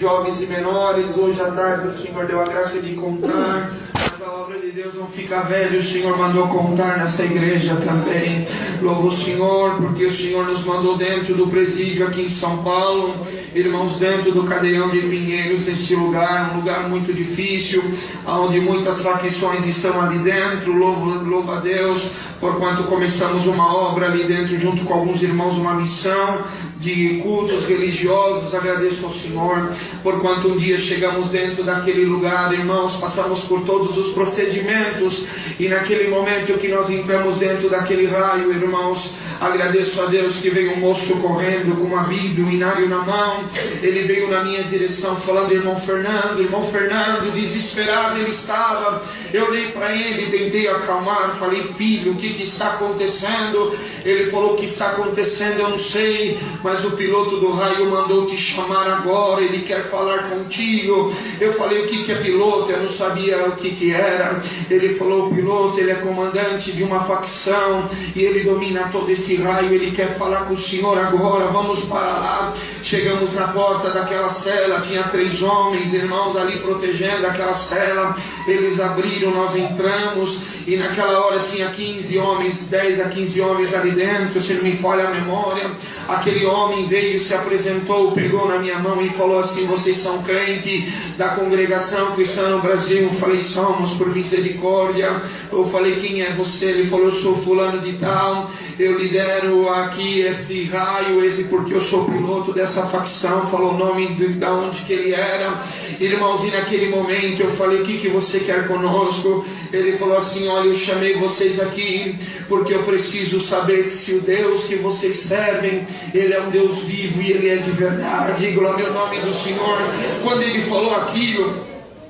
jovens e menores. Hoje à tarde o Senhor deu a graça de contar, mas a obra de Deus não fica velha. O Senhor mandou contar nesta igreja também. Louvo o Senhor, porque o Senhor nos mandou dentro do presídio aqui em São Paulo, irmãos, dentro do Cadeião de Pinheiros, neste lugar, um lugar muito difícil, onde muitas facções estão ali dentro. Louvo a Deus, porquanto começamos uma obra ali dentro, junto com alguns irmãos, uma missão de cultos religiosos. Agradeço ao Senhor, porquanto um dia chegamos dentro daquele lugar, irmãos, passamos por todos os procedimentos, e naquele momento que nós entramos dentro daquele raio, irmãos, agradeço a Deus que veio um moço correndo com uma Bíblia, um inário na mão. Ele veio na minha direção falando: irmão Fernando, desesperado ele estava. Eu olhei para ele, tentei acalmar, falei: filho, o que está acontecendo? Ele falou: o que está acontecendo eu não sei, mas o piloto do raio mandou te chamar agora, ele quer falar contigo. Eu falei: o que é piloto? Eu não sabia o que era. Ele falou: o piloto, ele é comandante de uma facção e ele domina todo este raio, ele quer falar com o senhor agora. Vamos para lá. Chegamos na porta daquela cela, tinha 3 homens, irmãos, ali protegendo aquela cela. Eles abriram, nós entramos, e naquela hora tinha 15 homens, 10 a 15 homens ali dentro, se não me falha a memória. Aquele homem veio, se apresentou, pegou na minha mão e falou assim: vocês são crente da Congregação Cristã no Brasil? Eu falei: somos, por misericórdia. Eu falei: quem é você? Ele falou: eu sou fulano de tal, eu lidero aqui este raio, porque eu sou piloto dessa facção. Falou o nome de onde que ele era. Irmãos, e naquele momento eu falei: o que você quer conosco? Ele falou assim: olha, eu chamei vocês aqui porque eu preciso saber que se o Deus que vocês servem, ele é um Deus vivo e ele é de verdade. Glória ao nome do Senhor. Quando ele falou aquilo,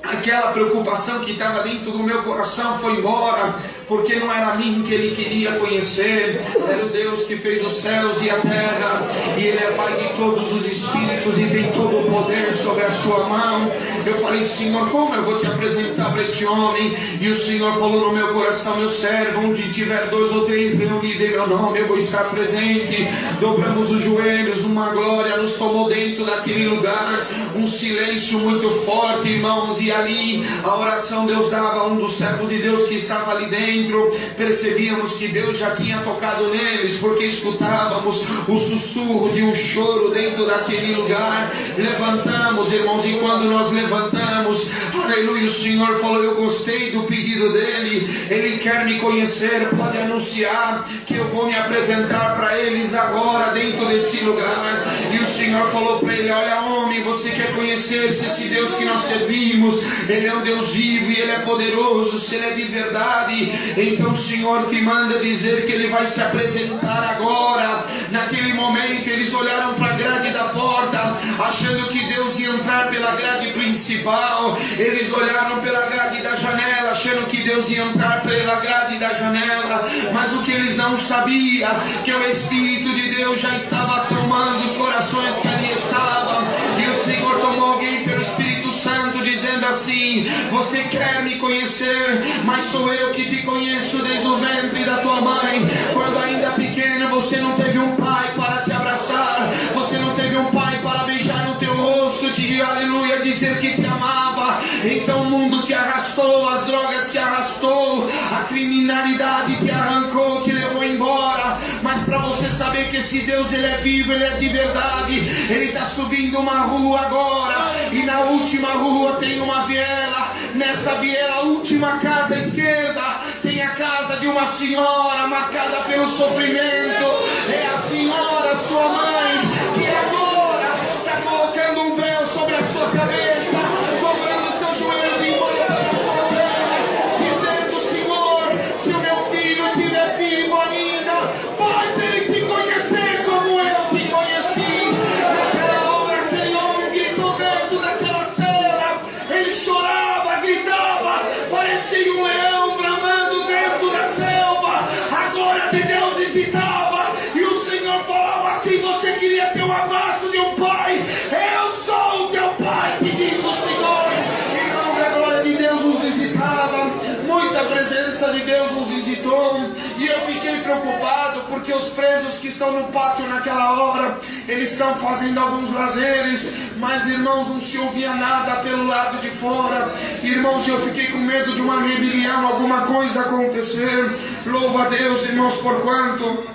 aquela preocupação que estava dentro do meu coração foi embora, porque não era a mim que ele queria conhecer, era o Deus que fez os céus e a terra, e ele é Pai de todos os espíritos e tem todo o poder sobre a sua mão. Eu falei: Senhor, como eu vou te apresentar para este homem? E o Senhor falou no meu coração: meu servo, onde tiver 2 ou 3 reunidos em meu nome, eu vou estar presente. Dobramos os joelhos, uma glória nos tomou dentro daquele lugar, um silêncio muito forte, irmãos, e ali a oração Deus dava a um dos servos de Deus que estava ali dentro. Percebíamos que Deus já tinha tocado neles, porque escutávamos o sussurro de um choro dentro daquele lugar. Levantamos, irmãos, e quando nós levantamos, aleluia, o Senhor falou: eu gostei do pedido dele, ele quer me conhecer, pode anunciar que eu vou me apresentar para eles agora dentro desse lugar. E o Senhor falou para ele: olha, homem, você quer conhecer se esse Deus que nós servimos, ele é um Deus vivo e ele é poderoso, se ele é de verdade, então o Senhor te manda dizer que ele vai se apresentar agora. Naquele momento eles olharam para a grade da porta, achando que Deus ia entrar pela grade principal. Eles olharam pela grade da janela, achando que Deus ia entrar pela grade da janela, mas o que eles não sabiam, que o Espírito de Deus já estava tomando os corações que ali estavam, e o Senhor tomou alguém pelo Espírito Santo, dizendo assim: você quer me conhecer, mas sou eu que te conheço desde o ventre da tua mãe. Quando ainda pequeno você não teve um pai para te abraçar, você não teve um pai para beijar no teu rosto, te aleluia, dizer que te amava. Então o mundo te arrastou, as drogas te arrastou, a criminalidade te arrancou, te levou embora. Mas para você saber que esse Deus, ele é vivo, ele é de verdade, ele está subindo uma rua agora, e na última rua tem uma viela. Nesta viela, a última casa à esquerda, tem a casa de uma senhora marcada pelo sofrimento. É a senhora, sua mãe, que agora está colocando um véu sobre a sua cabeça, dobrando seus joelhos em volta da sua cama, dizendo: Senhor, se o meu filho estiver vivo ainda, faz ele te conhecer como eu te conheci. Naquela hora, aquele homem gritou dentro daquela cela, ele chorava, gritava, parecia um leão bramando dentro da selva. A glória de Deus visitava, e o Senhor falava assim: você queria ter um abraço de um pai? Eu sou o teu pai, que diz o Senhor. Irmãos, a glória de Deus nos visitava, muita presença de Deus nos visitou, e eu fiquei preocupado porque os presos que estão no pátio naquela hora, eles estão fazendo alguns lazeres, mas irmãos, não se ouvia nada pelo lado de fora. Irmãos, eu fiquei com medo de uma rebelião, alguma coisa acontecer. Louva a Deus, irmãos, porquanto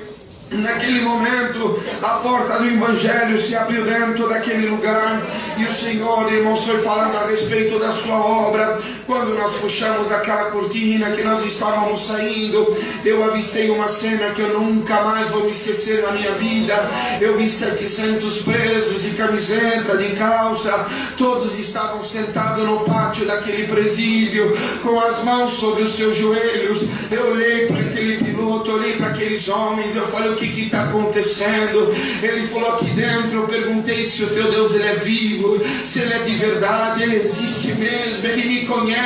naquele momento a porta do Evangelho se abriu dentro daquele lugar, e o Senhor, irmãos, foi falando a respeito da sua obra. Quando nós puxamos aquela cortina que nós estávamos saindo, eu avistei uma cena que eu nunca mais vou me esquecer na minha vida. Eu vi 700 presos de camiseta, de calça, todos estavam sentados no pátio daquele presídio, com as mãos sobre os seus joelhos. Eu olhei para aquele piloto, olhei para aqueles homens, eu falei: o que está acontecendo? Ele falou: aqui dentro, eu perguntei se o teu Deus ele é vivo, se ele é de verdade, ele existe mesmo, ele me conhece.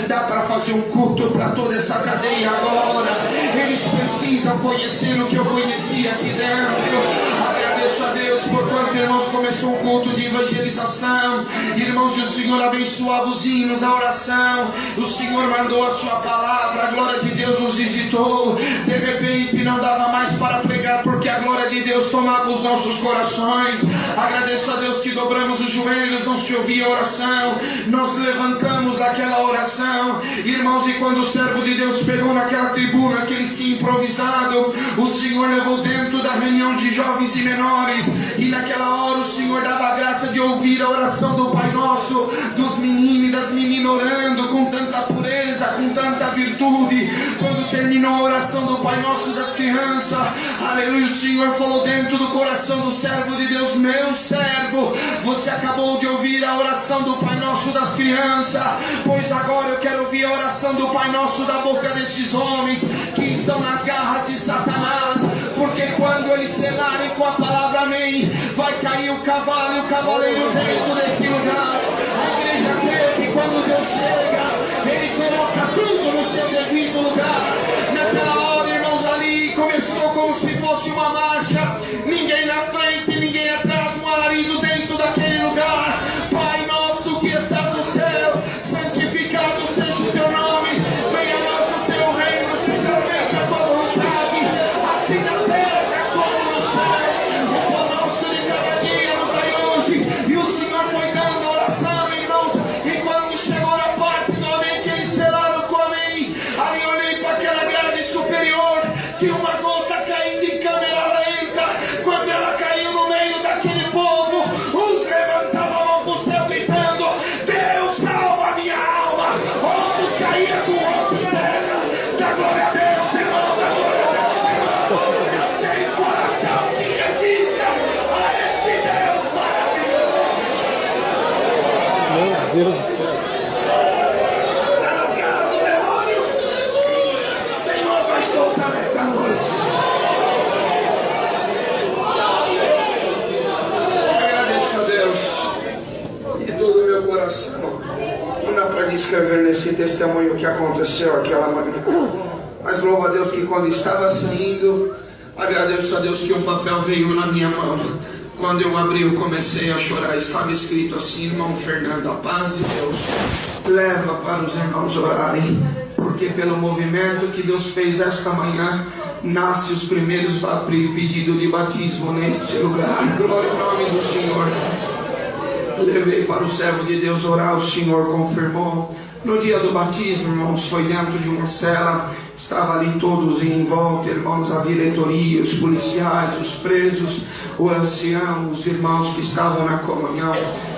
Dá para fazer um culto para toda essa cadeia agora. Eles precisam conhecer o que eu conheci aqui dentro. Agradeço a Deus por quanto, irmãos, começou um culto de evangelização. Irmãos, e o Senhor abençoava os hinos, a oração. O Senhor mandou a sua palavra, a glória de Deus nos visitou. De repente não dava mais para pregar, porque a glória de Deus tomava os nossos corações. Agradeço a Deus que dobramos os joelhos, não se ouvia oração, nós levantamos daquela oração, irmãos, e quando o servo de Deus pegou naquela tribuna, aquele sim improvisado, o Senhor levou dentro da reunião de jovens e menores, e naquela hora o Senhor dava a graça de ouvir a oração do Pai Nosso, dos meninos e das meninas orando com tanta pureza, com tanta virtude. Quando terminou a oração do Pai Nosso das crianças, aleluia, o Senhor falou dentro do coração do servo de Deus: meu servo, você acabou de ouvir a oração do Pai Nosso das crianças, pois agora eu quero ouvir a oração do Pai Nosso da boca desses homens que estão nas garras de Satanás, porque quando eles selarem com a palavra amém, vai cair o cavalo e o cavaleiro dentro deste lugar. A igreja crê que quando Deus chega, Ele coloca tudo no seu devido lugar. Naquela hora, irmãos, ali começou como se fosse uma marcha, ninguém na frente, ninguém atrás, um alarido dentro daquele lugar. Pai nosso que estás no céu, santificado seja o teu nome, venha a nós o teu reino, seja feita a tua vontade, assim na terra como no céu. O pão nosso de cada dia nos dai hoje. E o Senhor foi dando oração, irmãos, e quando chegou na parte do amém, que eles selaram com amém, ali eu olhei para aquela grade superior, tinha uma gota caindo em câmera lenta. Quando ela caiu no meio daquele povo, uns levantavam a mão para o céu gritando: Deus salva a minha alma. Outros caíam com o rosto em terra. Da glória a Deus, irmão, da glória a Deus. Tem coração que resista a esse Deus maravilhoso. Meu Deus do céu. Está nas garras do demônio. O Senhor vai soltar nesta noite. Agradeço a Deus de todo o meu coração. Não dá para descrever nesse testemunho o que aconteceu aquela manhã, mas louvo a Deus que quando estava saindo, agradeço a Deus que o papel veio na minha mão. Quando eu abri, eu comecei a chorar. Estava escrito assim: irmão Fernando, a paz de Deus leva para os irmãos orarem, porque pelo movimento que Deus fez esta manhã, nasce os primeiros pedidos de batismo neste lugar. Glória ao nome do Senhor. Levei para o servo de Deus orar, o Senhor confirmou. No dia do batismo, irmãos, foi dentro de uma cela, estava ali todos em volta, irmãos, a diretoria, os policiais, os presos, o ancião, os irmãos que estavam na comunhão.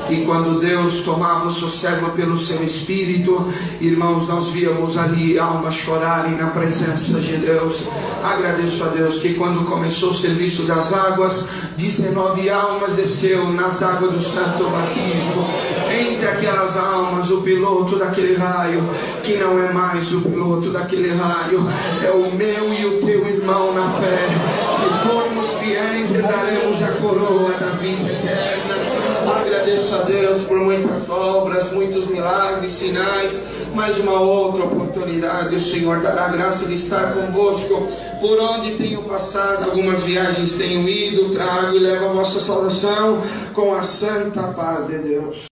E quando Deus tomava o sossego pelo seu Espírito, irmãos, nós víamos ali almas chorarem na presença de Deus. Agradeço a Deus que quando começou o serviço das águas, 19 almas desceu nas águas do santo batismo. Entre aquelas almas, o piloto daquele raio, que não é mais o piloto daquele raio, é o meu e o teu irmão na fé. Se formos fiéis, herdaremos a coroa da vida eterna. Agradeço a Deus por muitas obras, muitos milagres, sinais. Mais uma outra oportunidade, o Senhor dará a graça de estar convosco por onde tenho passado. Algumas viagens tenho ido, trago e levo a vossa saudação com a santa paz de Deus.